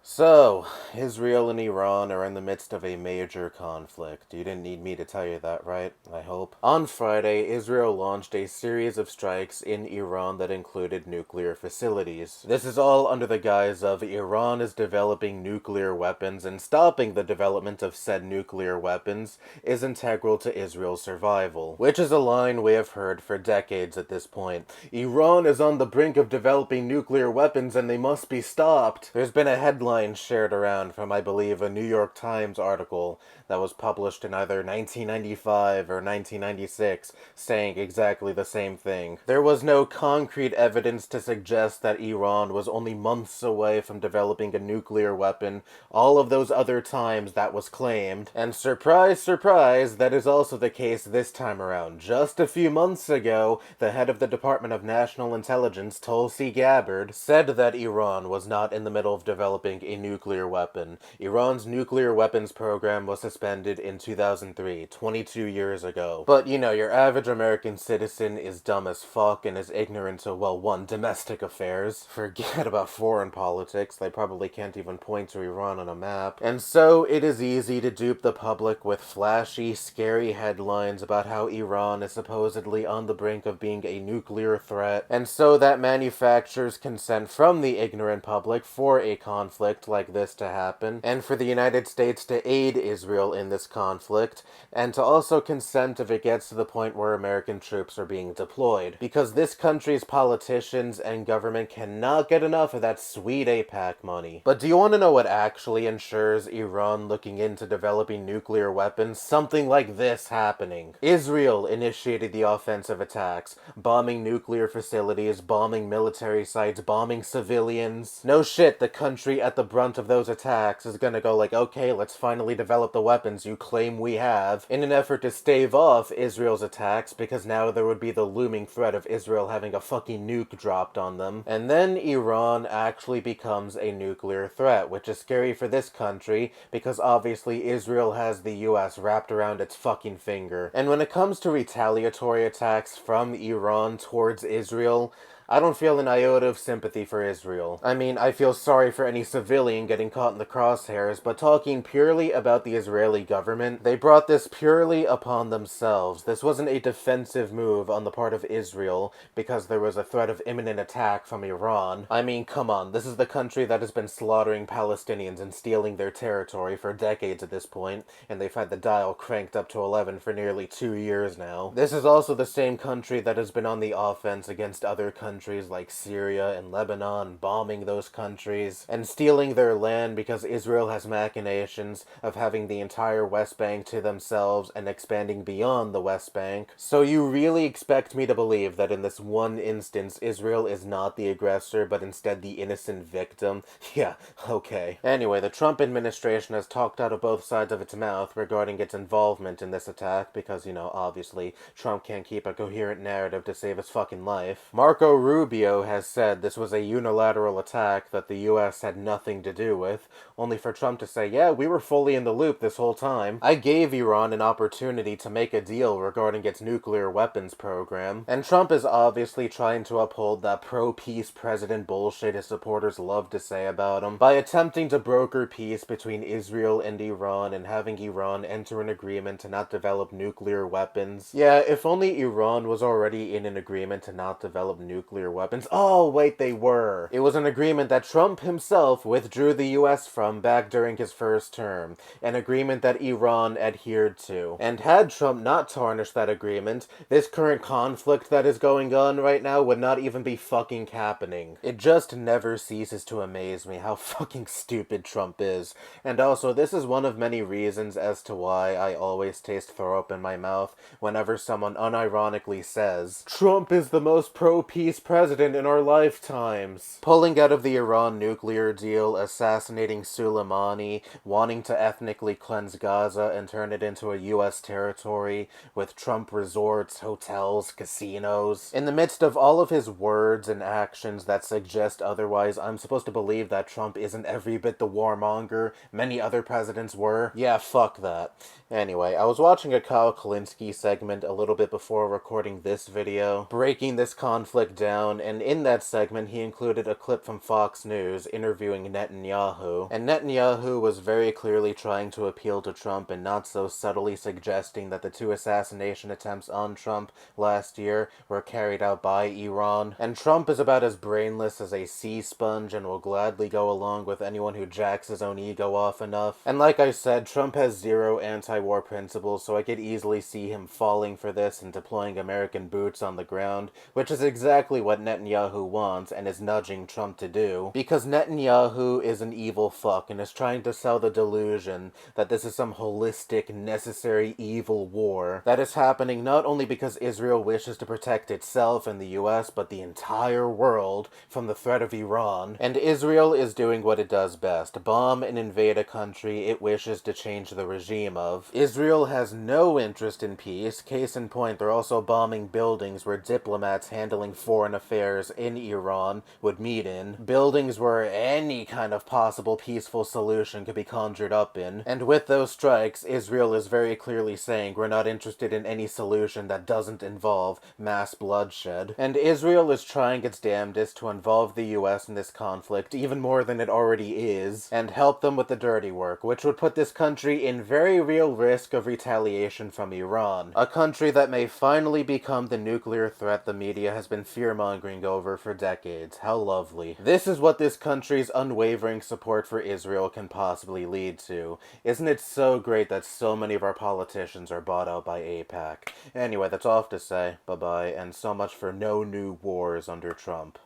So, Israel and Iran are in the midst of a major conflict. You didn't need me to tell you that, right? I hope. On Friday, Israel launched a series of strikes in Iran that included nuclear facilities. This is all under the guise of Iran is developing nuclear weapons, and stopping the development of said nuclear weapons is integral to Israel's survival, which is a line we have heard for decades at this point. Iran is on the brink of developing nuclear weapons and they must be stopped. There's been a headline shared around from, I believe, a New York Times article that was published in either 1995 or 1996 saying exactly the same thing. There was no concrete evidence to suggest that Iran was only months away from developing a nuclear weapon. All of those other times that was claimed. And surprise, surprise, that is also the case this time around. Just a few months ago, the head of the Department of National Intelligence, Tulsi Gabbard, said that Iran was not in the middle of developing a nuclear weapon. Iran's nuclear weapons program was suspended in 2003, 22 years ago. But, you know, your average American citizen is dumb as fuck and is ignorant of, well, one, domestic affairs. Forget about foreign politics, they probably can't even point to Iran on a map. And so, it is easy to dupe the public with flashy, scary headlines about how Iran is supposedly on the brink of being a nuclear threat, and so that manufactures consent from the ignorant public for a conflict like this to happen, and for the United States to aid Israel in this conflict, and to also consent if it gets to the point where American troops are being deployed. Because this country's politicians and government cannot get enough of that sweet APAC money. But do you want to know what actually ensures Iran looking into developing nuclear weapons? Something like this happening. Israel initiated the offensive attacks, bombing nuclear facilities, bombing military sites, bombing civilians. No shit, the country at the brunt of those attacks is gonna go like, okay, let's finally develop the weapons you claim we have, in an effort to stave off Israel's attacks, because now there would be the looming threat of Israel having a fucking nuke dropped on them. And then Iran actually becomes a nuclear threat, which is scary for this country, because obviously Israel has the US wrapped around its fucking finger. And when it comes to retaliatory attacks from Iran towards Israel, I don't feel an iota of sympathy for Israel. I mean, I feel sorry for any civilian getting caught in the crosshairs, but talking purely about the Israeli government, they brought this purely upon themselves. This wasn't a defensive move on the part of Israel because there was a threat of imminent attack from Iran. I mean, come on, this is the country that has been slaughtering Palestinians and stealing their territory for decades at this point, and they've had the dial cranked up to 11 for nearly 2 years now. This is also the same country that has been on the offense against other countries like Syria and Lebanon, bombing those countries, and stealing their land because Israel has machinations of having the entire West Bank to themselves and expanding beyond the West Bank. So you really expect me to believe that in this one instance, Israel is not the aggressor, but instead the innocent victim? Yeah, okay. Anyway, the Trump administration has talked out of both sides of its mouth regarding its involvement in this attack, because, you know, obviously, Trump can't keep a coherent narrative to save his fucking life. Marco Rubio has said this was a unilateral attack that the US had nothing to do with, only for Trump to say, yeah, we were fully in the loop this whole time. I gave Iran an opportunity to make a deal regarding its nuclear weapons program, and Trump is obviously trying to uphold that pro-peace president bullshit his supporters love to say about him, by attempting to broker peace between Israel and Iran and having Iran enter an agreement to not develop nuclear weapons. Yeah, if only Iran was already in an agreement to not develop nuclear weapons. Oh, wait, they were. It was an agreement that Trump himself withdrew the US from back during his first term, an agreement that Iran adhered to. And had Trump not tarnished that agreement, this current conflict that is going on right now would not even be fucking happening. It just never ceases to amaze me how fucking stupid Trump is. And also, this is one of many reasons as to why I always taste throw up in my mouth whenever someone unironically says, Trump is the most pro-peace president in our lifetimes. Pulling out of the Iran nuclear deal, assassinating Soleimani, wanting to ethnically cleanse Gaza and turn it into a US territory, with Trump resorts, hotels, casinos. In the midst of all of his words and actions that suggest otherwise, I'm supposed to believe that Trump isn't every bit the warmonger many other presidents were? Yeah, fuck that. Anyway, I was watching a Kyle Kalinske segment a little bit before recording this video, breaking this conflict down down, and in that segment he included a clip from Fox News interviewing Netanyahu. And Netanyahu was very clearly trying to appeal to Trump and not so subtly suggesting that the 2 assassination attempts on Trump last year were carried out by Iran. And Trump is about as brainless as a sea sponge and will gladly go along with anyone who jacks his own ego off enough. And like I said, Trump has zero anti-war principles, so I could easily see him falling for this and deploying American boots on the ground, which is exactly what Netanyahu wants and is nudging Trump to do. Because Netanyahu is an evil fuck and is trying to sell the delusion that this is some holistic, necessary evil war that is happening not only because Israel wishes to protect itself and the US, but the entire world from the threat of Iran. And Israel is doing what it does best: bomb and invade a country it wishes to change the regime of. Israel has no interest in peace. Case in point, they're also bombing buildings where diplomats handling foreign affairs in Iran would meet in. Buildings where any kind of possible peaceful solution could be conjured up in. And with those strikes, Israel is very clearly saying we're not interested in any solution that doesn't involve mass bloodshed. And Israel is trying its damnedest to involve the US in this conflict even more than it already is, and help them with the dirty work, which would put this country in very real risk of retaliation from Iran. A country that may finally become the nuclear threat the media has been fear-mongering over for decades. How lovely. This is what this country's unwavering support for Israel can possibly lead to. Isn't it so great that so many of our politicians are bought out by AIPAC? Anyway, that's all I have to say. Bye-bye, and so much for no new wars under Trump.